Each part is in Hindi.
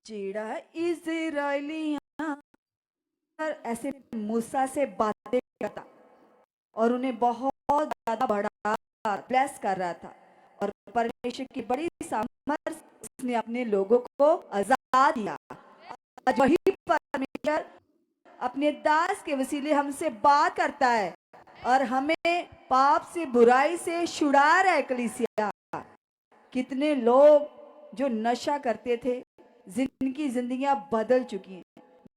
जेड़ा इज़राइलियाँ ऐसे मूसा से बातें करता और उन्हें बहुत ज़्यादा बड़ा ब्लेस कर रहा था। और परमेश्वर की बड़ी सामर्थ उसने अपने लोगों को आजाद किया। आज वही परमेश्वर अपने दास के वसीले हमसे बात करता है और हमें पाप से बुराई से छुड़ा रहा है। कलीसिया, कितने लोग जो नशा करते थे, जिनकी जिंदगियां बदल चुकी हैं,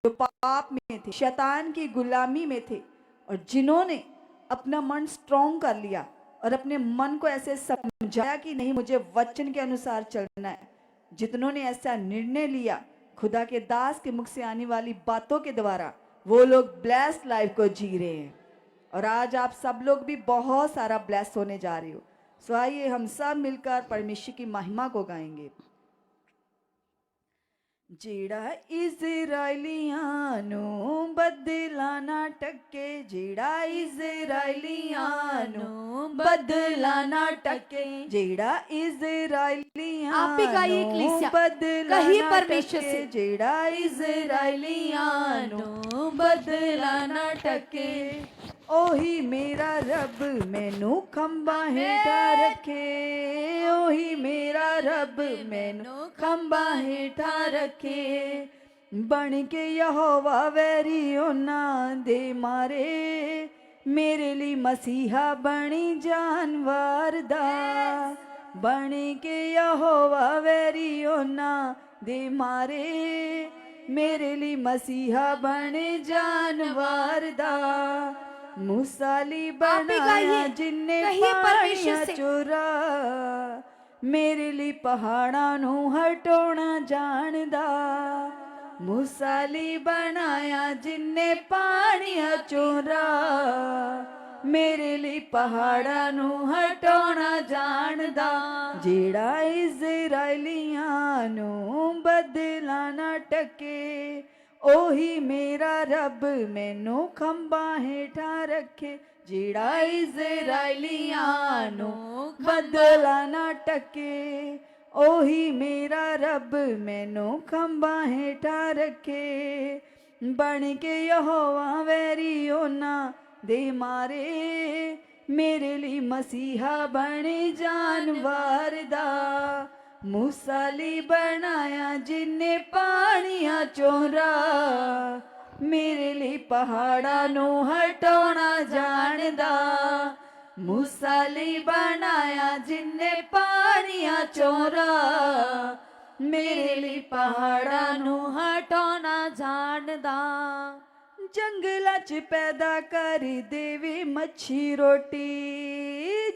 जो पाप में थे, शैतान की गुलामी में थे, और जिन्होंने अपना मन स्ट्रॉन्ग कर लिया और अपने मन को ऐसे समझाया कि नहीं, मुझे वचन के अनुसार चलना है। जितनों ने ऐसा निर्णय लिया खुदा के दास के मुख से आने वाली बातों के द्वारा, वो लोग ब्लेस्ड लाइफ को जी रहे हैं। और आज आप सब लोग भी बहुत सारा ब्लेस होने जा रहे हो। सो आइए हम सब मिलकर परमेश्वर की महिमा को गाएंगे। जेड़ा इज़राइलियां नू बदला ना टके, जेड़ा इज़राइलियां नू बदला ना टके, जेड़ा इज़राइलियां आप भी गाइए कलीसिया, बदला कहिए ना परमेश्वर टके, से। जेड़ा इज़राइलियां नू बदला ना टके, ओही मेरा रब मैनू खंबा हेठा रखे, ओही मेरा रब मैनू खंबा हेठा रखे। बन के यहोवा वैरी उन्हां दे मारे, मेरे लिए मसीहा बनी जानवर दा। बन के यहोवा वैरी उन्हां दे मारे, मेरे लिए मसीहा बने जानवर दा। मूसाली बनाया जिन्ने पानिया चोरा, मेरे लिए पहाड़ा नू हटोना जानदा। मूसाली बनाया जिन्ने पानिया चोरा, मेरे लिए पहाड़ा नू हटोना जानदा। जेड़ा इज़राइलियां नू बदला ना टके, ओही मेरा रब मैनू खंबा हेठा रखे। जेड़ा इज़राइलियां नू बदला ना टके, ओही मेरा रब मैनू खंबा हेठा रखे। बन के यहोवा वैरी उन्हां दे मारे, मेरे लिए मसीहा बने जानवर दा। मूसाली बनाया जिन्ने पानिया चोरा, मेरे लिए पहाड़ा नू हटोना जानदा। मूसाली बनाया जिन्ने पानिया चोरा, मेरे लिए पहाड़ा नू हटोना जानदा। जंगला च पैदा कर देवे मच्छी रोटी,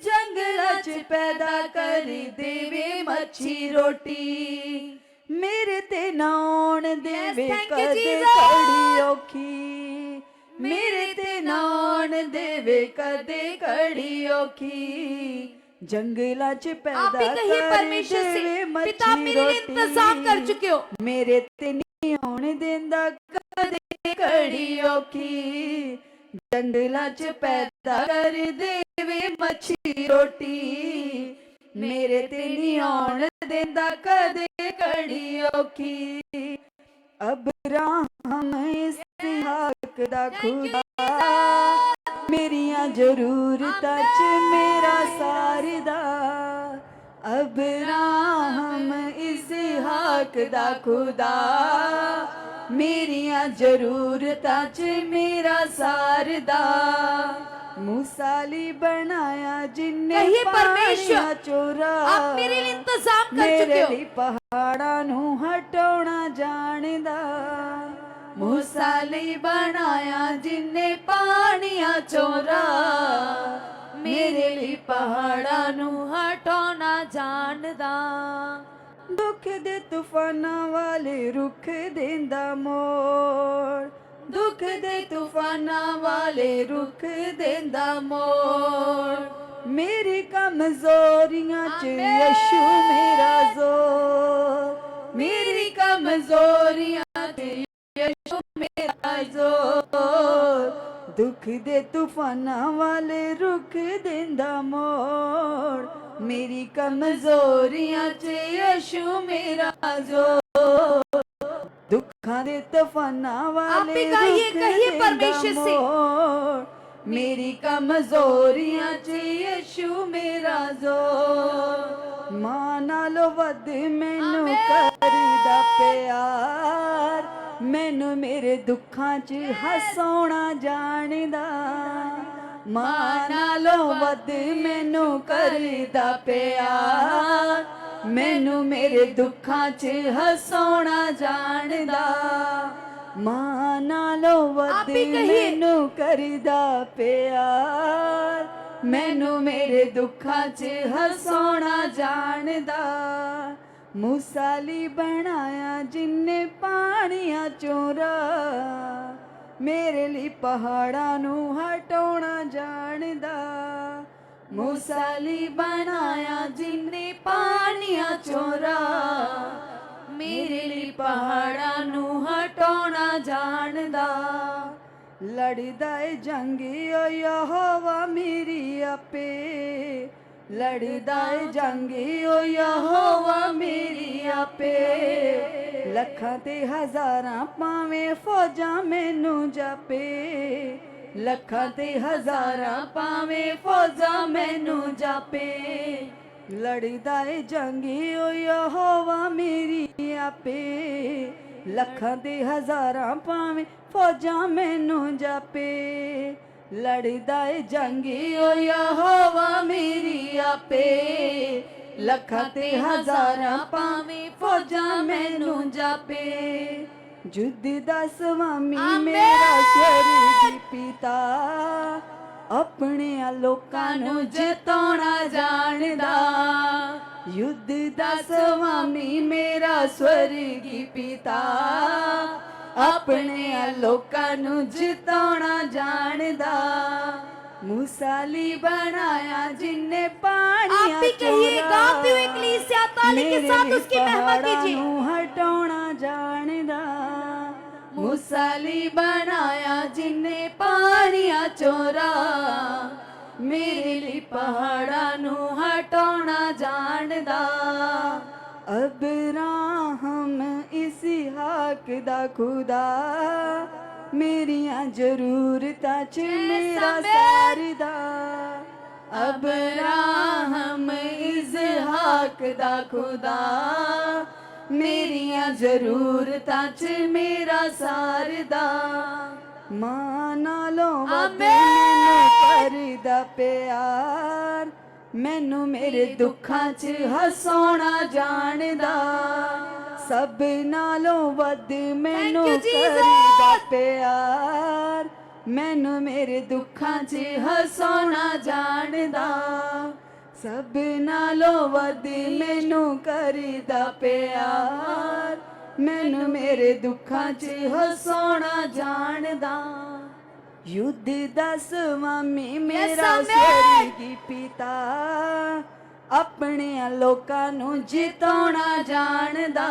जंगला च पैदा कर देवे मच्छी रोटी, मेरे ते नाउन देवे कदे कड़ी औखी, मेरे ते नाउन देवे कदे कड़ी औखी। जंगला च पैदा कर देवे मच्छी रोटी, इंतजाम कर चुके हो, मेरे ते नहीं आउन देंदा कदे कड़ी औखी। जंगला च पैदा कर देवे मच्छी रोटी, मेरे ते नहीं आउन देंदा कदे कड़ी औखी। अब्राहम इसहाक दा खुदा, मेरियां जरूरतां च मेरा सारदा। अब्राहम इसहाक दा खुदा, मेरियां जरूरतां च मेरा सारदा। मूसाली बनाया जिन्ने पानिया चोरा, आप मेरे लिए इंतजाम कर चुके मेरे हो, लिए पहाड़ा नू हटोना जानदा। मूसाली बनाया जिन्ने पानिया चोरा, मेरे लिए पहाड़ा नू हटोना जानदा। दुख दे तूफाना वाले रुख देंदा मोड़, दुख दे तूफाना वाले रुख देंदा मोड़, मेरी कमजोरियां च यीशु मेरा जोर, मेरी कमजोरियां च यीशु मेरा जोर। दुख दे तूफाना वाले रुख देंदा मोड़, मेरी कमजोरियां च यीशु मेरा जोर। खादे तूफाना वाले ही गाइए, रुख कहिए देगा परमेश्वर से। मोड़। मेरी कमजोरियां च यीशु मेरा जोर। मां नालों वध मैनू आमीन। करदा प्यार, मैनू मेरे दुखां च हसाउणा जाणदा। मां नालों वध मैनू करदा प्यार, मैनू मेरे दुखां च हसाउणा जाणदा। मां नालों वध आप ही कहिए। मैनू करदा प्यार, मैनू मेरे दुखां च हसाउणा जाणदा। मूसाली बनाया जिन्ने पानियां चों राह, मेरे लिए पहाड़ां नू हटाउणा जाणदा। मूसाली बनाया जिन्ने पानियां चों राह, मेरे लिए पहाड़ां नू हटाउणा जाणदा। लड़दा ए जंग ओ यहोवा मेरी आपे, लड़दा ए जंग ओ यहोवा मेरी आपे। लखां ते हज़ारां पावें फौजां मैनू जापे, लखां ते हज़ारां पावें फौजां मैनू जापे। लड़दा ए जंग ओ यहोवा मेरी आपे, लखां ते हज़ारां पावें फौजां मैनू जापे। लड़दा ए जंग ओ यहोवा मेरी आपे, लखां ते हज़ारां पावें फौजां मैनू जापे। जुद्ध दा स्वामी आमीन। मेरा स्वर्गी पिता, अपने लोकां नू जिताउणा जाणदा। युद्ध दा स्वामी मेरा स्वर्गी पिता, अपने लोकां नू जिताउणा जाणदा। मूसाली बनाया जिन्ने पानियां आप भी कहिए, चों गाते हुए राह, कलीसिया ताली के मेरे साथ लिए उसकी महिमा पहाड़ां कीजिए। नू हटाउणा जाणदा। मूसाली बनाया जिन्ने पानियां चों राह, मेरे लिए पहाड़ां नू हटाउणा जाणदा। अब्राहम इसहाक दा खुदा, मेरियां जरूरतां च मेरा सारदा। अब्राहम इसहाक दा खुदा, मेरियां जरूरतां च मेरा सारदा। मां नालों वध मैनू करदा प्यार, मैनू मेरे दुखां च हसाउणा जाणदा। सब नालों वध मैनू you, Jesus. करदा प्यार, मैनू मेरे दुखां च हसाउणा जाणदा। सब नालों वध मैनू करदा प्यार, मैनू मेरे दुखां च हसाउणा जाणदा। युद्ध दा स्वामी मेरा amen. स्वर्गी पिता, अपने लोकां नू जिताउणा जाणदा।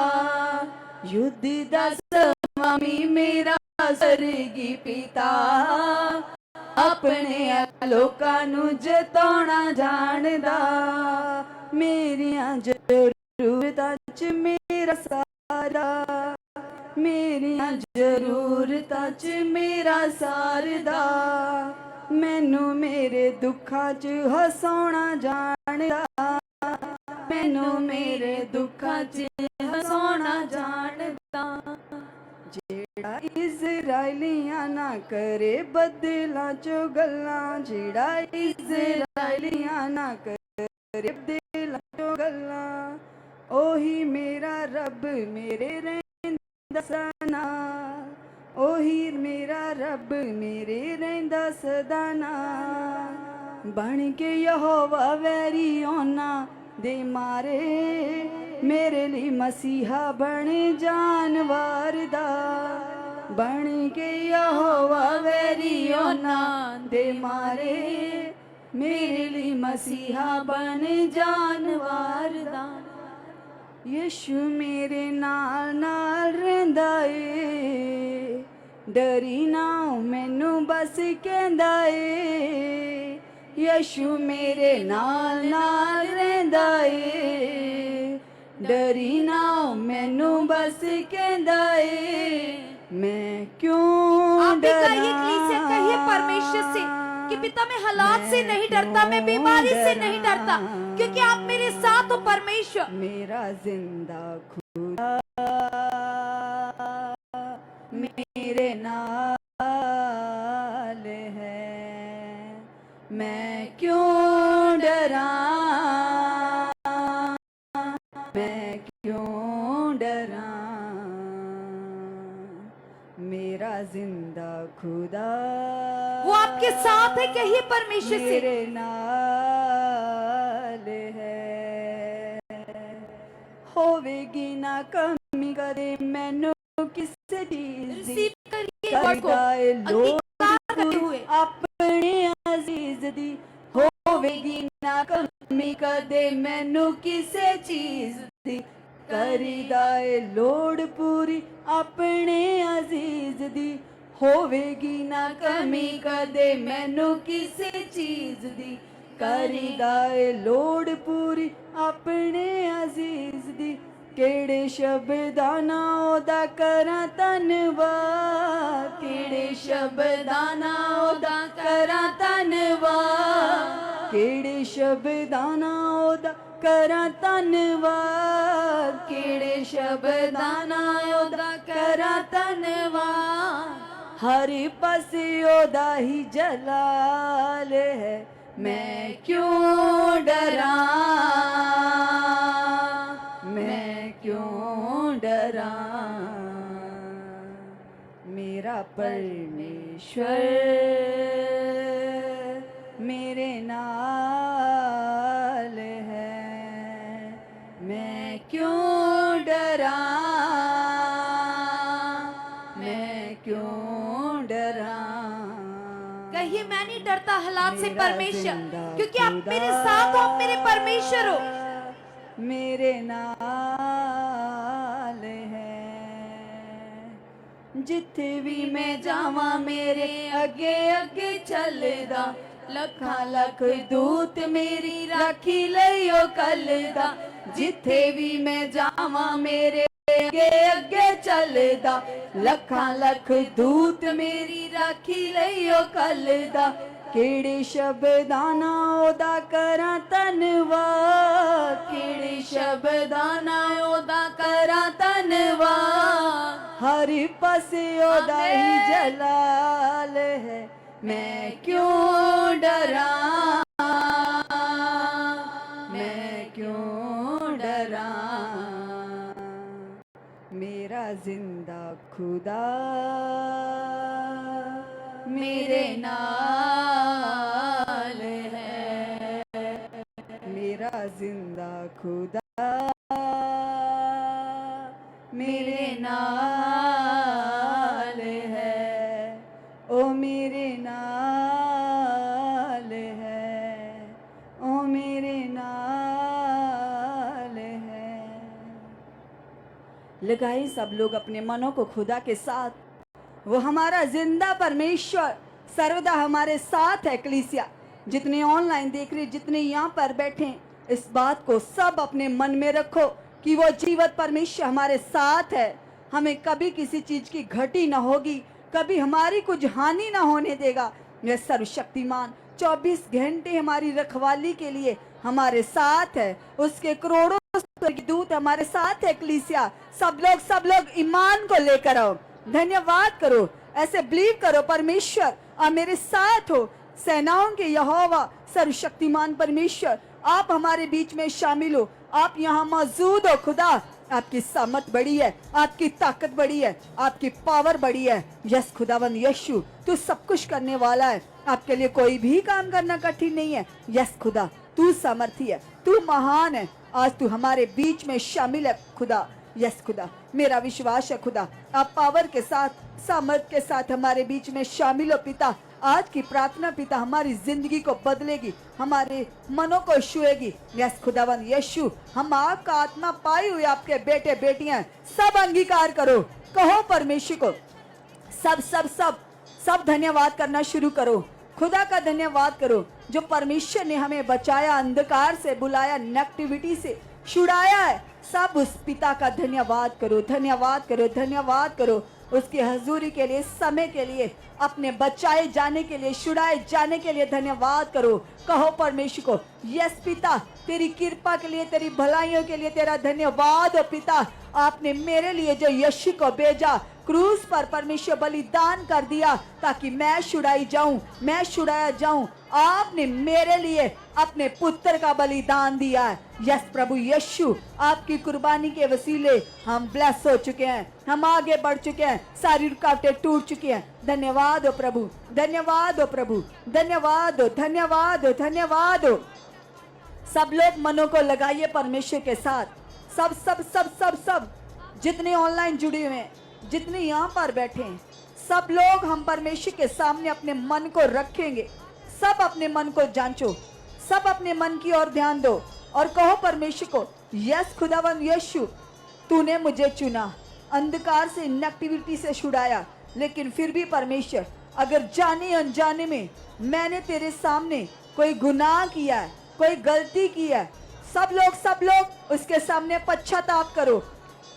युद्ध दा स्वामी मेरा स्वर्गी पिता, अपने लोकां नू जिताउणा जाणदा। मेरियां जरूरतां च मेरा सारा, मेरियां जरूरतां च मेरा सारदा। मैनू मेरे दुखां च हसाउणा जाणदा, मैनू मेरे दुखां च हसाउणा जाणदा। जेड़ा इज़राइलियां ना करे बदलां चो गल्लां, जेड़ा इज़राइलियां ना करे बदलां चो गल्लां, ओही मेरा रब मेरे रैंदा सदा। ओही मेरा रब मेरे रैंदा सदा नाल। बन के यहोवा वैरी ओना दे मारे, मेरे लिए मसीहा बने जानवर दा। बन के यहोवा वैरी ओना दे मारे, मेरे लिए मसीहा बने जानवर दा। यीशु मेरे नाल नाल रहिंदा ए, डरी ना मैनू बस कहंदा ए। यीशु मेरे नाल नाल रहिंदा ए, डरी ना मैनू बस कहंदा ए मैं क्यों आप भी डरा। कहिए कलीसिया, कहिए परमेश्वर से कि पिता मैं हालात से नहीं डरता, मैं बीमारी से नहीं डरता, क्योंकि आप मेरे साथ हो परमेश्वर। मेरा जिंदा खुदा मेरे नाल है, मैं क्यों डरा, मैं क्यों डरा। मेरा जिंदा खुदा वो आपके साथ है, कहिए परमेश्वर से। मेरे नाल है, होवेगी ना कमी कदे मैनू किसे चीज दी। रिसीव करिए गॉड को, करदाए लोग अंगीकार करते हुए। अपने अजीज दी, होवेगी ना कमी कदे मैनू किसे चीज दी। करीदाए लोड़ पूरी अपने अजीज दी, होवेगी ना कमी कदे मैनू किसे चीज दी। करीदाए लोड़ पूरी अपने अजीज दी। केड़े शब्दां नाल ओदा करां धन्नवाद, केड़े शब्दां नाल ओदा करां धन्नवाद, केड़े शब्दां नाल ओदा करां धन्नवाद, केड़े शब्दां नाल ओदा करां धन्नवाद। हर पासे ओदा ही जलाल है, मैं क्यों डरा, मैं क्यों डरा। मेरा परमेश्वर मेरे नाल है, मैं क्यों डरा, मैं क्यों डरा। कहिए मैं नहीं डरता हालात से मेरा परमेश्वर, जिंदा क्योंकि आप खुदा मेरे साथ हो, आप मेरे परमेश्वर हो। मेरे नाल है, जिथे भी मैं जावां मेरे अगे अगे चलदा। लखां लख दूत मेरी राखी लइयो कलदा, जिथे भी मैं जावां मेरे अगे अगे चलदा। लखां लख दूत मेरी राखी लइयो कलदा। केड़े शब्दां नाल ओदा करां धन्नवाद, केड़े शब्दां नाल ओदा करां धन्नवाद। हर पासे ओदा ही जलाल है, मैं क्यों डरा, मैं क्यों डरा। मेरा जिंदा खुदा मेरे नाल है, मेरा जिंदा खुदा मेरे नाल है, ओ मेरे नाल है, ओ मेरे नाल है। लगाए सब लोग अपने मनों को खुदा के साथ, वो हमारा जिंदा परमेश्वर सर्वदा हमारे साथ है। कलीसिया जितने ऑनलाइन देख रहे, जितने यहाँ पर बैठे, इस बात को सब अपने मन में रखो कि वो जीवित परमेश्वर हमारे साथ है। हमें कभी किसी चीज की घटी ना होगी, कभी हमारी कुछ हानि ना होने देगा। यह सर्वशक्तिमान 24 घंटे हमारी रखवाली के लिए हमारे साथ है। उसके करोड़ों दूत हमारे साथ है। कलीसिया सब लोग ईमान को लेकर आओ, धन्यवाद करो, ऐसे बिलीव करो परमेश्वर आप मेरे साथ हो। सेनाओं के यहोवा सर्वशक्तिमान परमेश्वर आप हमारे बीच में शामिल हो, आप यहाँ मौजूद हो। खुदा आपकी सामत बड़ी है, आपकी ताकत बड़ी है, आपकी पावर बड़ी है। यस खुदावन यीशु तू सब कुछ करने वाला है, आपके लिए कोई भी काम करना कठिन नहीं है। यस खुदा तू सामर्थी है, तू महान है, आज तू हमारे बीच में शामिल है खुदा। यस खुदा मेरा विश्वास है खुदा आप पावर के साथ सामर्थ के साथ हमारे बीच में शामिल हो पिता। आज की प्रार्थना पिता हमारी जिंदगी को बदलेगी, हमारे मनों को छुएगी। यस खुदावन यीशु हम आपका आत्मा पाई हुई आपके बेटे बेटियां सब अंगीकार करो, कहो परमेश्वर को सब सब सब सब धन्यवाद करना शुरू करो। खुदा का धन्यवाद करो जो परमेश्वर ने हमें बचाया, अंधकार से बुलाया, नेगेटिविटी से छुड़ाया है। सब उस पिता का धन्यवाद करो, धन्यवाद करो, धन्यवाद करो उसकी हजूरी के लिए, समय के लिए, अपने बचाए जाने के लिए, छुड़ाए जाने के लिए धन्यवाद करो। कहो परमेश्वर को, यस पिता, तेरी कृपा के लिए, तेरी भलाइयों के लिए तेरा धन्यवाद हो पिता। आपने मेरे लिए जो यीशु को भेजा, क्रूस पर परमेश्वर बलिदान कर दिया ताकि मैं छुड़ाई जाऊं, मैं छुड़ाया जाऊं। आपने मेरे लिए अपने पुत्र का बलिदान दिया है। यस प्रभु यीशु, आपकी कुर्बानी के वसीले हम ब्लेस हो चुके हैं, हम आगे बढ़ चुके हैं, सारी रुकावटें टूट चुकी हैं। धन्यवाद हो प्रभु, धन्यवाद हो प्रभु, धन्यवाद हो, धन्यवाद हो, धन्यवाद हो। सब लोग मनों को लगाइए परमेश्वर के साथ, सब सब सब सब सब जितने ऑनलाइन जुड़े हुए हैं, जितने यहाँ पर बैठे हैं, सब लोग हम परमेश्वर के सामने अपने मन को रखेंगे। सब अपने मन को जांचो, सब अपने मन की ओर ध्यान दो और कहो परमेश्वर को, यस खुदावन यीशु, तूने मुझे चुना, अंधकार से, इनएक्टिविटी से छुड़ाया, लेकिन फिर भी परमेश्वर, अगर जाने अनजाने में मैंने तेरे सामने कोई गुनाह किया है, कोई गलती की है, सब लोग उसके सामने पश्चाताप करो।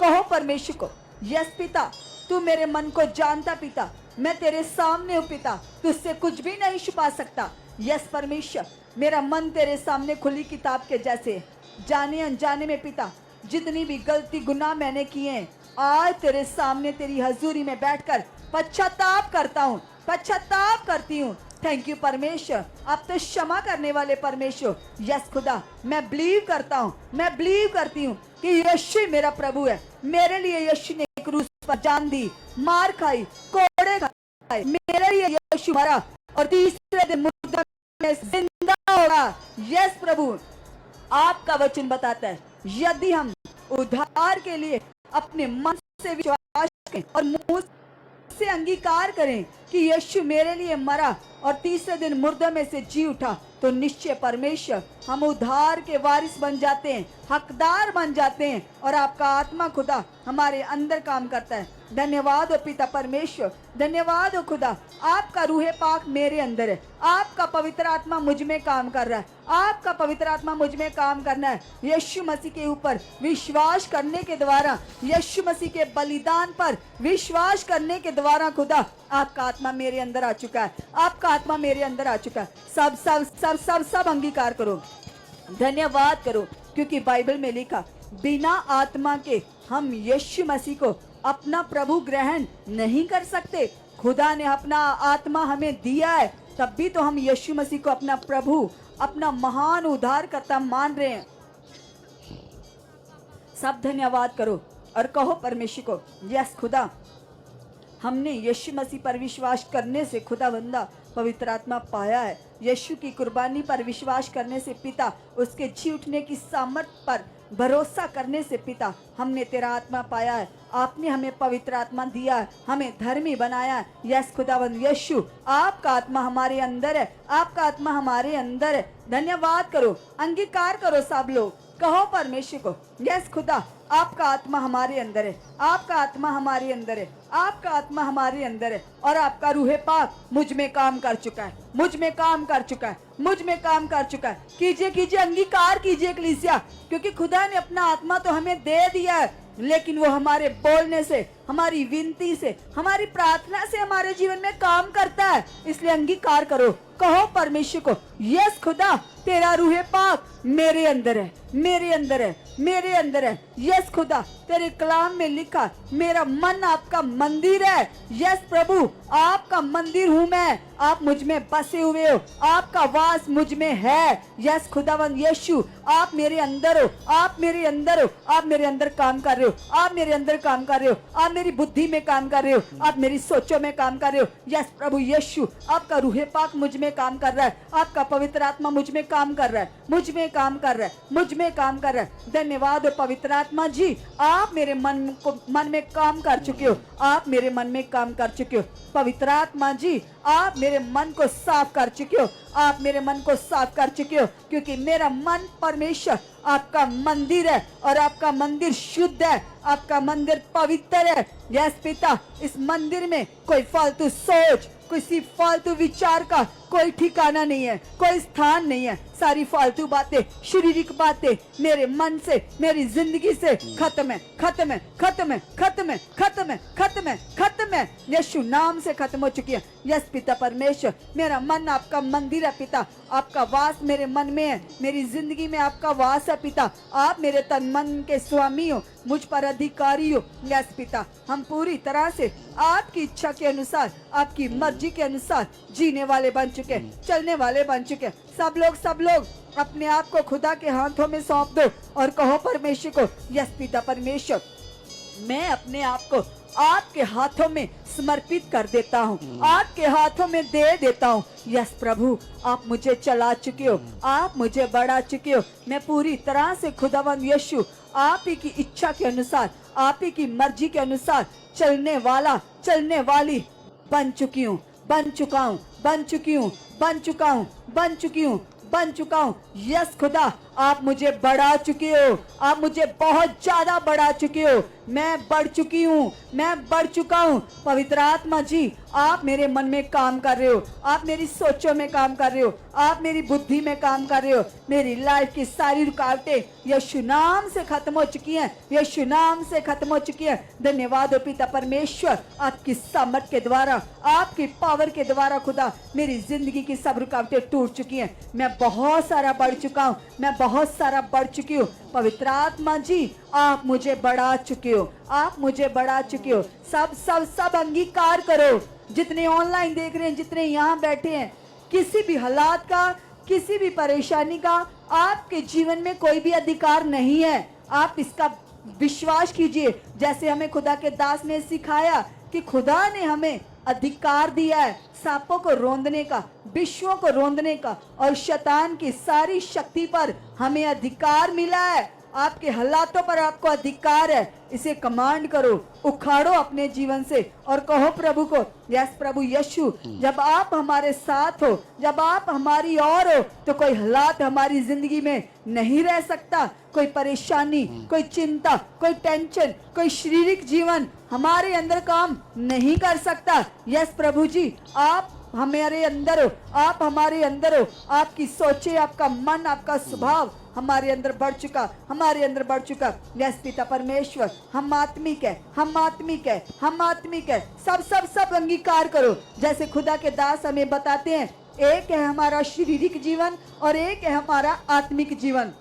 कहो परमेश्वर को, यस पिता, तू मेरे मन को जानता पिता, मैं तेरे सामने हूँ पिता, तुझसे कुछ भी नहीं छुपा सकता। यस परमेश्वर, मेरा मन तेरे सामने खुली किताब के जैसे है। जाने अनजाने में पिता, जितनी भी गलती गुनाह मैंने किए हैं, आज तेरे सामने तेरी हजूरी में बैठकर पश्चाताप करता हूँ, पश्चाताप करती हूँ। थैंक यू परमेश्वर, आप तो क्षमा करने वाले परमेश्वर। यस खुदा, मैं बिलीव करता हूँ, मैं बिलीव करती हूँ कि यीशु मेरा प्रभु है। मेरे लिए यीशु ने क्रूस पर जान दी, मार खाई, कोड़े खाए, मेरे लिए यीशु मरा और तीसरे दिन मुर्दों में जिंदा होगा। यस प्रभु, आपका वचन बताता है, यदि हम उद्धार के लिए अपने मन से विश्वास करें और मुंह से अंगीकार करें कि यीशु मेरे लिए मरा और तीसरे दिन मुर्दों में से जी उठा, तो निश्चय परमेश्वर हम उद्धार के वारिस बन जाते हैं, हकदार बन जाते हैं और आपका आत्मा खुदा हमारे अंदर काम करता है। धन्यवाद हो पिता परमेश्वर, धन्यवाद हो खुदा, आपका रूहे पाक मेरे अंदर है, आपका पवित्र आत्मा मुझ में काम कर रहा है, आपका पवित्र आत्मा मुझ में काम करना है। यीशु मसीह के ऊपर विश्वास करने के द्वारा, यीशु मसीह के बलिदान पर विश्वास करने के द्वारा खुदा आपका आत्मा मेरे अंदर आ चुका है, आपका आत्मा मेरे अंदर आ चुका है। सब सब सब सब सब अंगीकार करो, धन्यवाद करो, क्योंकि बाइबल में लिखा, बिना आत्मा के हम यीशु मसीह को अपना प्रभु ग्रहण नहीं कर सकते। खुदा ने अपना आत्मा हमें दिया है, तब भी तो हम यीशु मसीह को अपना प्रभु, अपना महान उद्धारकर्ता मान रहे हैं। सब धन्यवाद करो और कहो परमेश्वर को, यस खुदा, हमने यीशु मसीह पर विश्वास करने से खुदावंदा पवित्र आत्मा पाया है। यीशु की कुर्बानी पर विश्वास करने से पिता, उसके जी उठने की सामर्थ पर भरोसा करने से पिता, हमने तेरा आत्मा पाया है। आपने हमें पवित्र आत्मा दिया है, हमें धर्मी बनाया है। यस खुदावंद यीशु, आपका आत्मा हमारे अंदर है, आपका आत्मा हमारे अंदर है। धन्यवाद करो, अंगीकार करो सब लोग, कहो परमेश्वर को, यस खुदा, आपका आत्मा हमारे अंदर है, आपका आत्मा हमारे अंदर है, आपका आत्मा हमारे अंदर है और आपका रूहे पाक मुझ में काम कर चुका है, मुझ में काम कर चुका है, मुझ में काम कर चुका है। कीजिए कीजिए, अंगीकार कीजिए कलीसिया, क्योंकि खुदा ने अपना आत्मा तो हमें दे दिया है, लेकिन वो हमारे बोलने से, हमारी विनती से, हमारी प्रार्थना से हमारे जीवन में काम करता है। इसलिए अंगीकार करो, कहो परमेश्वर को, यस खुदा, तेरा रूहे पाक मेरे अंदर है, मेरे अंदर है, मेरे अंदर है। यस खुदा, तेरे कलाम में लिखा, मेरा मन आपका मंदिर है। यस प्रभु, आपका मंदिर हूं मैं, आप मुझ में बसे हुए हो, आपका वास मुझ में है। यस खुदावंद यीशु, आप मेरे अंदर हो, आप मेरे अंदर हो, आप मेरे अंदर काम कर रहे हो, आप मेरे अंदर काम कर रहे हो, आप मेरी बुद्धि में काम कर रहे हो, आप मेरी सोचों में काम कर रहे हो। यस प्रभु यीशु, आपका रूहे पाक मुझ में काम कर रहा है, आपका पवित्र आत्मा मुझ में काम कर रहा है, मुझ में काम कर रहा है, मुझ में काम कर रहा है। धन्यवाद हो पवित्र आत्मा जी, आप मेरे मन में काम कर चुके हो, आप मेरे मन में काम कर चुके हो। पवित्र आत्मा जी, आप मेरे मन को साफ कर चुके हो, आप मेरे मन को साफ कर चुके हो, क्योंकि मेरा मन परमेश्वर आपका मंदिर है और आपका मंदिर शुद्ध है, आपका मंदिर पवित्र है। यस पिता, इस मंदिर में कोई फालतू सोच, किसी फालतू विचार का कोई ठिकाना नहीं है, कोई स्थान नहीं है। सारी फालतू बातें, शारीरिक बातें मेरे मन से, मेरी जिंदगी से खत्म है, खत्म है, खत्म है, खत्म है, खत्म है, खत्म है, खत्म है। यीशु नाम से खत्म हो चुकी है। यस पिता परमेश्वर, मेरा मन आपका मंदिर है पिता, आपका वास मेरे मन में है, मेरी जिंदगी में आपका वास है पिता। आप मेरे तन मन के स्वामी हो, मुझ पर अधिकारी हो। यस पिता, हम पूरी तरह से आपकी इच्छा के अनुसार, आपकी मर्जी के अनुसार जीने वाले बन चुके, चलने वाले बन चुके। सब लोग अपने आप को खुदा के हाथों में सौंप दो और कहो परमेश्वर को, यस पिता परमेश्वर, मैं अपने आप को आपके हाथों में समर्पित कर देता हूँ, आपके हाथों में दे देता हूँ। यस प्रभु, आप मुझे चला चुके हो, आप मुझे बढ़ा चुके हो। मैं पूरी तरह से खुदावंद यीशु आप ही की इच्छा के अनुसार, आप ही की मर्जी के अनुसार चलने वाला, चलने वाली बन चुकी हूँ, बन चुका हूँ, बन चुकी हूँ, बन चुका हूँ, बन चुकी हूँ, बन चुका हूँ। यस खुदा, आप मुझे बढ़ा चुके हो, आप मुझे बहुत ज्यादा बढ़ा चुके हो। मैं बढ़ चुकी हूँ, मैं बढ़ चुका हूँ। पवित्र आत्मा जी, आप मेरे मन में काम कर रहे हो, आप मेरी सोचों में काम कर रहे हो, आप मेरी बुद्धि में काम कर रहे हो। मेरी लाइफ की सारी रुकावटें यीशु नाम से खत्म हो चुकी हैं, यीशु नाम से खत्म हो चुकी हैं। धन्यवाद हो पिता परमेश्वर, आपकी सामर्थ के द्वारा, आपकी पावर के द्वारा खुदा, मेरी जिंदगी की सब रुकावटें टूट चुकी हैं। मैं बहुत सारा बढ़ चुका हूँ, मैं बहुत सारा बढ़ चुकी हूँ। पवित्र आत्मा जी, आप मुझे बढ़ा चुके हो, आप मुझे बढ़ा चुके हो। सब अंगीकार करो, जितने ऑनलाइन देख रहे हैं, जितने यहाँ बैठे हैं, किसी भी हालात का, किसी भी परेशानी का आपके जीवन में कोई भी अधिकार नहीं है। आप इसका विश्वास कीजिए, जैसे हमें खुदा के दास ने सिखाया कि खुदा ने हमें अधिकार दिया है सांपों को रौंदने का, विश्वों को रौंदने का, और शैतान की सारी शक्ति पर हमें अधिकार मिला है। आपके हालातों पर आपको अधिकार है। इसे कमांड करो, उखाड़ो अपने जीवन से और कहो प्रभु को, यस प्रभु यीशु, जब आप हमारे साथ हो, जब आप हमारी ओर हो, तो कोई हालात हमारी जिंदगी में नहीं रह सकता। कोई परेशानी, कोई चिंता, कोई टेंशन, कोई शारीरिक जीवन हमारे अंदर काम नहीं कर सकता। यस प्रभु जी, आप हमारे अंदर हो, आप हमारे अंदर हो। आपकी सोचे, आपका मन, आपका स्वभाव हमारे अंदर बढ़ चुका, हमारे अंदर बढ़ चुका। यस पिता परमेश्वर, हम आत्मिक है, हम आत्मिक है, हम आत्मिक है। सब अंगीकार करो, जैसे खुदा के दास हमें बताते हैं, एक है हमारा शारीरिक जीवन और एक है हमारा आत्मिक जीवन।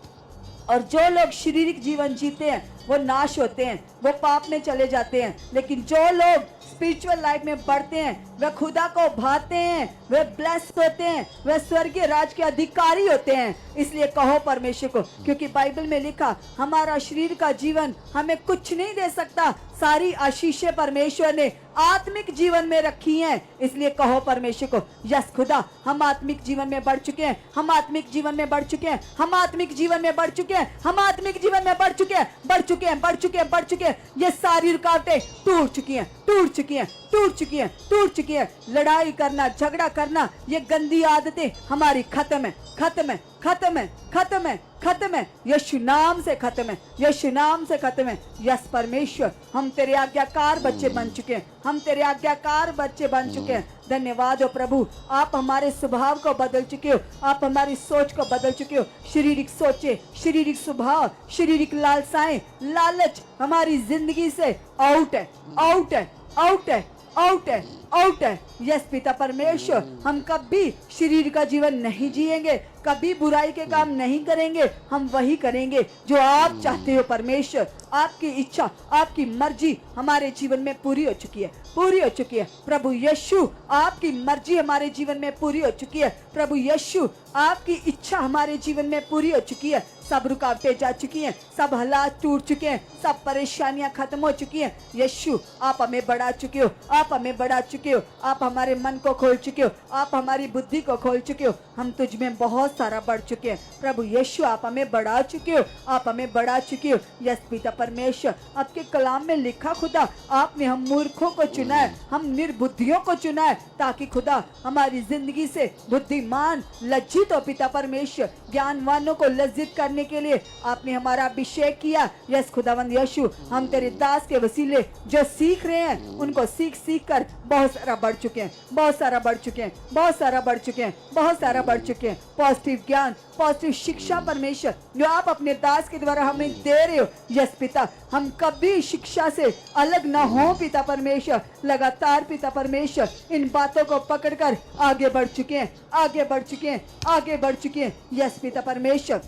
और जो लोग शारीरिक जीवन जीते हैं वो नाश होते हैं, वो पाप में चले जाते हैं। लेकिन जो लोग स्पिरिचुअल लाइफ में बढ़ते हैं, वे खुदा को भाते हैं, वे ब्लेस्ड होते हैं, वे स्वर्गीय राज के अधिकारी होते हैं। इसलिए कहो परमेश्वर को, क्योंकि बाइबल में लिखा, हमारा शरीर का जीवन हमें कुछ नहीं दे सकता, सारी आशीषें परमेश्वर ने आत्मिक जीवन में रखी हैं। इसलिए कहो परमेश्वर को, यस खुदा, हम आत्मिक जीवन में बढ़ चुके हैं, हम आत्मिक जीवन में बढ़ चुके हैं, हम आत्मिक जीवन में बढ़ चुके हैं, हम आत्मिक जीवन में बढ़ चुके हैं, बढ़ चुके हैं, बढ़ चुके हैं, बढ़ चुके हैं। ये सारी रुकावटें टूट चुकी हैं, टूट चुकी हैं, टूट चुकी हैं, टूट चुकी हैं। लड़ाई करना, झगड़ा करना, ये गंदी आदतें हमारी खत्म है, खत्म है, खत्म है, खत्म है, खत्म है। यीशु नाम से खत्म है, यीशु नाम से खत्म है। यस परमेश्वर, हम तेरे आज्ञाकार बच्चे बन चुके हैं, हम तेरे आज्ञाकार बच्चे बन चुके हैं। धन्यवाद हो प्रभु, आप हमारे स्वभाव को बदल चुके हो, आप हमारी सोच को बदल चुके हो। शारीरिक सोचे, शारीरिक स्वभाव, शारीरिक लालसाएं, लालच हमारी जिंदगी से आउट है, आउट है, आउट है, आउट है, आउट है। यस पिता परमेश्वर, हम कभी शरीर का जीवन नहीं जिएंगे, कभी बुराई के काम नहीं करेंगे। हम वही करेंगे जो आप चाहते हो परमेश्वर। आपकी इच्छा, आपकी मर्जी हमारे जीवन में पूरी हो चुकी है, पूरी हो चुकी है। प्रभु यीशु, आपकी मर्जी हमारे जीवन में पूरी हो चुकी है। प्रभु यीशु, आपकी इच्छा हमारे जीवन में पूरी हो चुकी है। सब रुकावटें जा चुकी हैं, सब हालात टूट चुके हैं, सब परेशानियां खत्म हो चुकी हैं। यीशु, आप हमें बढ़ा चुके हो, आप हमें बढ़ा चुके हो, आप हमारे मन को खोल चुके हो, आप हमारी बुद्धि को खोल चुके हो। हम तुझ में बहुत सारा बढ़ चुके हैं। प्रभु यीशु, आप हमें बढ़ा चुके हो, आप हमें बढ़ा चुके हो। यस पिता परमेश्वर, आपके कलाम में लिखा खुदा, आपने हम मूर्खों को चुना है, हम निर्बुद्धियों को चुना है, ताकि खुदा हमारी जिंदगी से बुद्धिमान लज्जित हो। पिता परमेश्वर, ज्ञानवानों को लज्जित करने के लिए आपने हमारा अभिषेक किया। यस खुदावंद यीशु, हम तेरे दास के वसीले जो सीख रहे हैं, उनको सीख सीख कर बहुत बहुत सारा बढ़ चुके हैं, बहुत सारा बढ़ चुके हैं, बहुत सारा बढ़ चुके हैं, बहुत सारा बढ़ चुके हैं। पॉजिटिव ज्ञान, पॉजिटिव शिक्षा परमेश्वर जो आप अपने दास के द्वारा हमें दे रहे हो, यस पिता, हम कभी शिक्षा से अलग ना हो पिता परमेश्वर। लगातार पिता परमेश्वर इन बातों को पकड़कर आगे बढ़ चुके हैं, आगे बढ़ चुके हैं, आगे बढ़ चुके हैं। यस पिता परमेश्वर,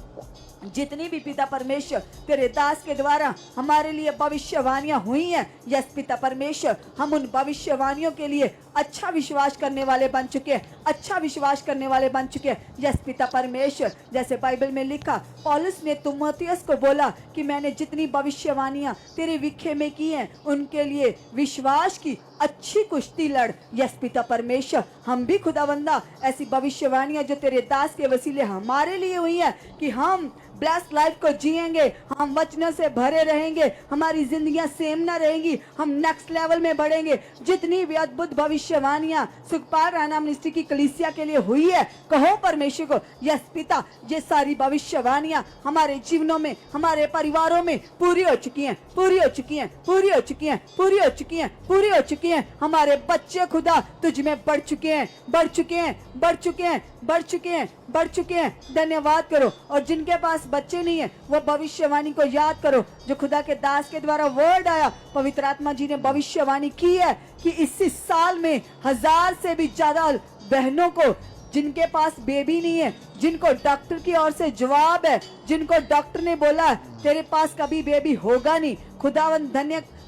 जितनी भी पिता परमेश्वर तेरे दास के द्वारा हमारे लिए भविष्यवाणियां हुई हैं, यस पिता परमेश्वर, हम उन भविष्यवाणियों के लिए अच्छा विश्वास करने वाले बन चुके हैं, अच्छा विश्वास करने वाले बन चुके हैं। यस पिता परमेश्वर, जैसे बाइबल में लिखा, पौलुस ने तीमुथियुस को बोला कि मैंने जितनी भविष्यवाणियां तेरे विखे में की हैं उनके लिए विश्वास की अच्छी कुश्ती लड़। यस पिता परमेश्वर, हम भी खुदावंदा ऐसी भविष्यवाणियां जो तेरे दास के वसीले हमारे लिए हुई है कि हम ब्लेस्ड लाइफ को जिएंगे, हम वचनों से भरे रहेंगे, हमारी जिंदगियां सेम ना रहेंगी, हम नेक्स्ट लेवल में बढ़ेंगे। जितनी भी अद्भुत भविष्यवाणियां सुखपाल राणा मिनिस्ट्री की कलीसिया के लिए हुई है, कहो परमेश्वर को, यस पिता, ये सारी भविष्यवाणियां हमारे जीवनों में, हमारे परिवारों में पूरी हो चुकी हैं, पूरी हो चुकी हैं, पूरी हो चुकी हैं, पूरी हो चुकी हैं, पूरी हो चुकी हैं। हमारे बच्चे खुदा तुझ में बढ़ चुके हैं, बढ़ चुके हैं, बढ़ चुके हैं, बढ़ चुके हैं, बढ़ चुके हैं। धन्यवाद करो। और जिनके पास बच्चे नहीं है वो भविष्यवाणी को याद करो जो खुदा के दास के द्वारा वर्ड आया, पवित्र आत्मा जी ने भविष्यवाणी की है कि इसी साल में 1000 से भी ज्यादा बहनों को जिनके पास बेबी नहीं है, जिनको डॉक्टर की ओर से जवाब है, जिनको डॉक्टर ने बोला तेरे पास कभी बेबी होगा नहीं,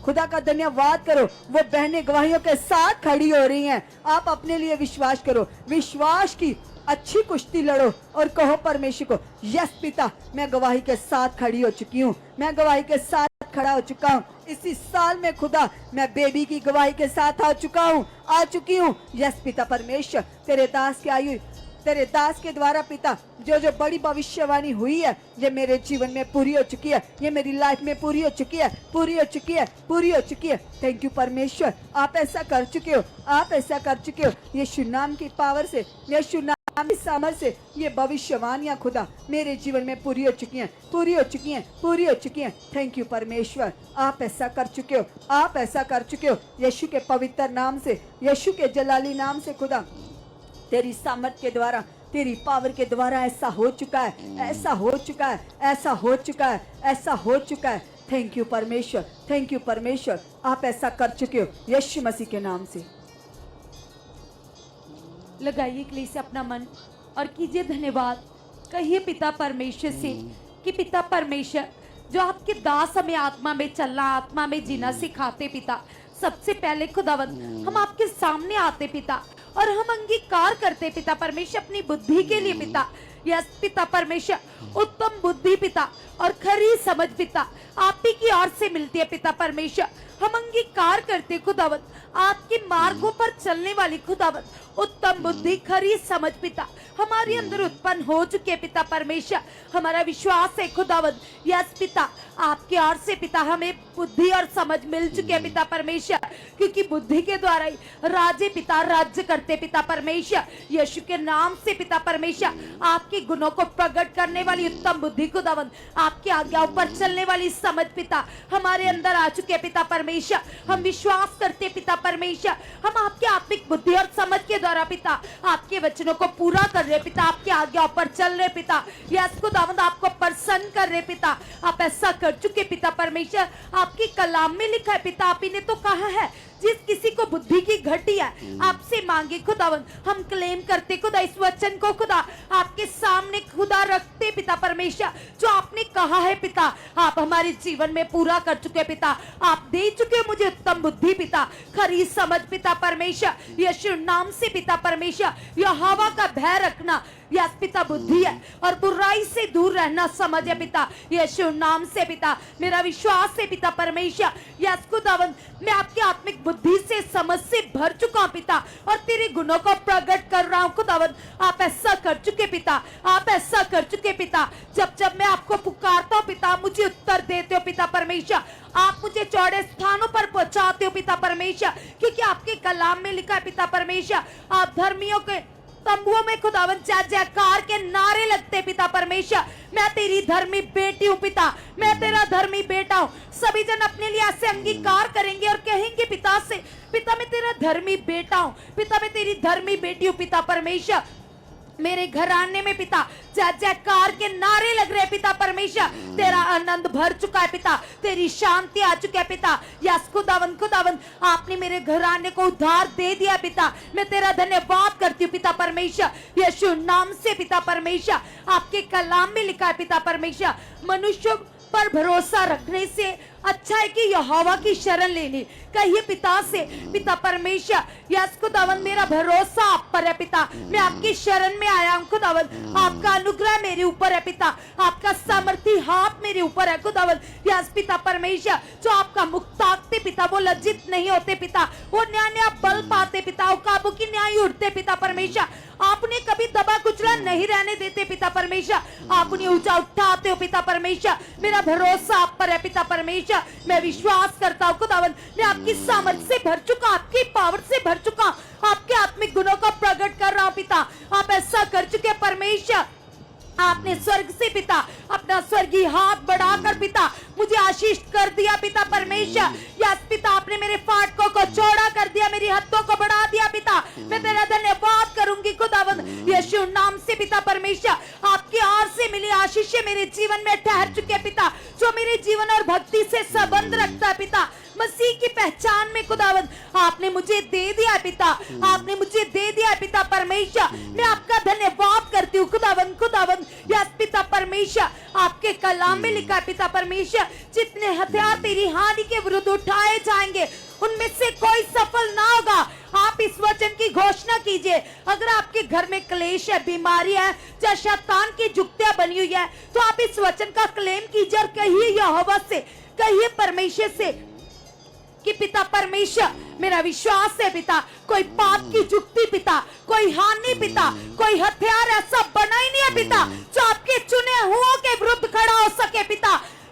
खुदा का धन्यवाद करो। वो बहनें गवाहियों के साथ खड़ी हो रही हैं। आप अपने लिए विश्वास करो, विश्वास की अच्छी कुश्ती लड़ो और कहो परमेश्वर को, यस पिता, मैं गवाही के साथ खड़ी हो चुकी हूँ, मैं गवाही के साथ खड़ा हो चुका हूँ। इसी साल में खुदा मैं बेबी की गवाही के साथ आ चुका हूँ, आ चुकी हूँ। यस पिता परमेश्वर, तेरे दास की आयु, तेरे दास के द्वारा पिता जो जो बड़ी भविष्यवाणी हुई है ये मेरे जीवन में पूरी हो चुकी है, ये मेरी लाइफ में पूरी हो चुकी है, पूरी हो चुकी है, पूरी हो चुकी है। थैंक यू परमेश्वर, आप ऐसा कर चुके हो, आप ऐसा कर चुके हो। यीशु नाम की पावर से, यीशु नाम की सामर्थ से ये भविष्यवाणियां खुदा मेरे जीवन में पूरी हो चुकी हैं, पूरी हो चुकी हैं, पूरी हो चुकी हैं। थैंक यू परमेश्वर, आप ऐसा कर चुके हो, आप ऐसा कर चुके हो। यीशु के पवित्र नाम से, यीशु के जलाली नाम से खुदा तेरी सामर्थ के द्वारा, तेरी पावर के द्वारा ऐसा हो चुका है, ऐसा हो चुका है, ऐसा हो चुका है, ऐसा हो चुका है। थैंक यू परमेश्वर, थैंक यू परमेश्वर, आप ऐसा कर चुके हो यीशु मसीह के नाम से। लगाइए कलीसिया अपना मन और कीजिए धन्यवाद। कहिए पिता परमेश्वर से कि पिता परमेश्वर, जो आपके दास हमें आत्मा में चलना, आत्मा में जीना सिखाते पिता, सबसे पहले खुदावंद हम आपके सामने आते पिता और हम अंगीकार करते पिता परमेश्वर अपनी बुद्धि के लिए पिता। यस पिता परमेश्वर, उत्तम बुद्धि पिता और खरी समझ पिता आप ही की ओर से मिलती है पिता परमेश्वर। हम अंगीकार करते खुदावंद आपके मार्गों पर चलने वाली खुदावंद उत्तम बुद्धि, खरी समझ पिता हमारे अंदर उत्पन्न हो चुके पिता परमेश्वर। हमारा विश्वास है खुदावंद, यस पिता, आपके ओर से पिता हमें बुद्धि और समझ मिल चुके हैं पिता परमेश्वर, क्योंकि बुद्धि के द्वारा ही राजे पिता राज्य करते पिता परमेश्वर। यीशु के नाम से पिता परमेश्वर, आपके गुणों को प्रकट करने वाली उत्तम बुद्धि खुदावंद, आपकी आज्ञाओं पर चलने वाली समझ पिता हमारे अंदर आ चुके पिता परमेश्वर। हम विश्वास करते पिता परमेश्वर, हम आपके आत्मिक बुद्धि और समझ के द्वारा पिता आपके वचनों को पूरा कर रहे पिता, आपके आज्ञाओं पर चल रहे पिता। यस खुदावंद, आपको प्रसन्न कर रहे पिता, आप ऐसा कर चुके पिता परमेश्वर। आपके कलाम में लिखा है पिता, आप ही ने तो कहा है जिस किसी को बुद्धि की घटी है आपसे मांगे खुदावंद। हम क्लेम करते खुदा इस वचन को खुदा आपके सामने खुदा रखते पिता परमेश्वर, जो आपने कहा है पिता आप हमारे जीवन में पूरा कर चुके पिता। आप दे चुके मुझे उत्तम बुद्धि पिता, खरी समझ पिता परमेश्वर। यीशु नाम से पिता परमेश्वर, यहोवा का भय रखना यस पिता बुद्धि है और बुराई से दूर रहना समझ है पिता। यीशु नाम से पिता मेरा विश्वास है पिता परमेश्वर, यस खुदावंद मैं आपकी आत्मिक बुद्धि से समझ से भर चुका हूं पिता और तेरे गुणों को प्रकट कर रहा हूं खुदावंद। आप ऐसा कर चुके पिता, आप ऐसा कर चुके पिता। जब जब मैं आपको पुकारता हूं पिता मुझे उत्तर देते हो पिता परमेश्वर। आप मुझे चौड़े स्थानों पर पहुंचाते हो पिता परमेश्वर, क्योंकि आपके कलाम में लिखा है पिता परमेश्वर, आप धर्मियों के तंबुओं में खुदावन जय जयकार के नारे लगते पिता परमेश्वर। मैं तेरी धर्मी बेटी हूँ पिता, मैं तेरा धर्मी बेटा हूँ। सभी जन अपने लिए ऐसे अंगीकार करेंगे और कहेंगे पिता से, पिता मैं तेरा धर्मी बेटा हूँ, पिता मैं तेरी धर्मी बेटी हूँ पिता परमेश्वर। मेरे घराने में पिता जय जयकार के नारे लग रहे पिता परमेश्वर। तेरा आनंद भर चुका है पिता, तेरी शांति आ चुकी है पिता। यस खुदावन, खुदावन आपने मेरे घराने को उद्धार दे दिया पिता। मैं तेरा धन्यवाद करती हूँ पिता परमेश्वर, यीशु नाम से पिता परमेश्वर। आपके कलाम में लिखा है पिता परमेश्वर, मनुष्य पर भरोसा रखने से अच्छा है कि यहोवा की शरण लेनी। कहिए पिता से, पिता परमेश्वर यस खुदावन मेरा भरोसा आप पर है पिता, मैं आपकी शरण में आया हूँ खुदावन। आपका अनुग्रह मेरे ऊपर है पिता, आपका सामर्थी हाथ मेरे ऊपर है खुदावन। यस पिता परमेश्वर, जो आपका मुख ताकते पिता वो लज्जित नहीं होते पिता, वो न्याय न्याय बल पाते पिता, वो काबू की न्याय उड़ते पिता परमेश्वर। आप उन्हें कभी दबा कुचला नहीं रहने देते पिता परमेश्वर, आप उन्हें ऊंचा उठाते हो पिता परमेश्वर। मेरा भरोसा आप पर है पिता परमेश्वर। मैं विश्वास करता हूँ खुदावन, मैं आपकी सामर्थ से भर चुका, आपकी पावर से भर चुका, आपके आत्मिक गुणों को प्रकट कर रहा हूँ पिता। आप ऐसा कर चुके परमेश्वर। आपने स्वर्ग से पिता अपना स्वर्गीय हाथ बढ़ाकर पिता मुझे आशीष कर दिया पिता परमेश्वर। यस पिता आपने मेरे फाटकों को चौड़ा कर दिया, मेरी हद्दों को बढ़ा दिया पिता। मैं तेरा धन्यवाद करूंगी खुदावन यीशु नाम से पिता परमेश्वर। आपकी ओर से मिली आशीष मेरे जीवन में ठहर चुके पिता, जो मेरे जीवन और भक्ति से संबंध रखता है पिता। मसीह की पहचान में खुदावन आपने मुझे दे दिया है पिता, आपने मुझे दे दिया है पिता परमेश्वर। मैं आपका धन्यवाद करती हूँ खुदावन, खुदावन यस पिता परमेश्वर। आपके कलाम में लिखा है पिता परमेश्वर, जितने हथियार तेरी हानि के विरुद्ध उठाए जाएंगे उनमें से कोई सफल ना होगा। आप इस वचन की घोषणा कीजिए। अगर आपके घर में क्लेश है, बीमारी है, या शैतान की जुक्तियां बनी हुई है, तो आप इस वचन का क्लेम कीजिए और कहिए यहोवा से, कहिए परमेश्वर से कि पिता परमेश्वर मेरा विश्वास है पिता, कोई पाप की जुक्ति पिता, कोई हानि पिता, कोई हथियार ऐसा बना ही नहीं है पिता जो आपके चुने हुओं के विरुद्ध खड़ा हो सके पिता।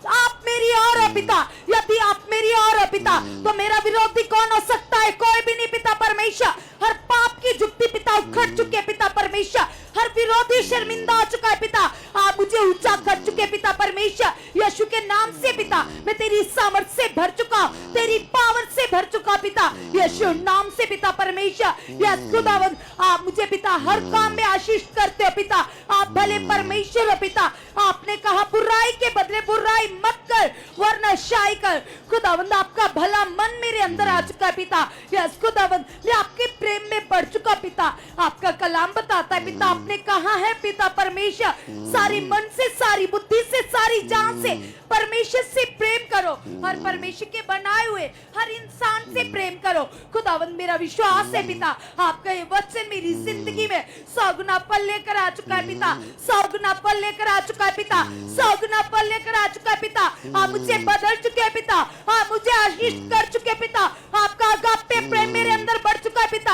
आप मेरी ओर हो पिता, यदि आप मेरी ओर हो पिता तो मेरा विरोधी कौन हो सकता है? कोई भी नहीं पिता परमेश्वर। हर पाप की जुक्ति पिता उखड़ चुके पिता परमेश्वर, हर विरोधी शर्मिंदा हो चुका है पिता। आप मुझे ऊंचा कर चुके पिता परमेश्वर। यीशु के नाम से पिता मैं तेरी सामर्थ से भर चुका, तेरी पावर से भर चुका पिता, यीशु नाम से पिता परमेश्वर। यस खुदावन आप मुझे पिता हर काम में आशीष करते हो पिता। आप भले परमेश्वर हो पिता। आपने कहा बुराई के बदले बुराई मत कर वरना अच्छाई कर। खुदावंद आपका भला मन मेरे अंदर आ चुका है पिता। यस खुदावंद मैं आपके प्रेम में बढ़ चुका पिता। आपका कलाम बताता है पिता, आपने कहा है पिता परमेश्वर, सारी मन से, सारी बुद्धि से, सारी जान से परमेश्वर से प्रेम करो और परमेश्वर के बनाए हुए हर इंसान से प्रेम करो। खुदावंद मेरा विश्वास है पिता, आपका ये वचन मेरी जिंदगी में 100 गुना फल लेकर आ चुका है पिता, 100 गुना फल लेकर आ चुका है पिता, 100 गुना फल लेकर आ चुका है पिता। आप मुझे बदल चुके हैं पिता, आप मुझे आशीष कर चुके हैं पिता,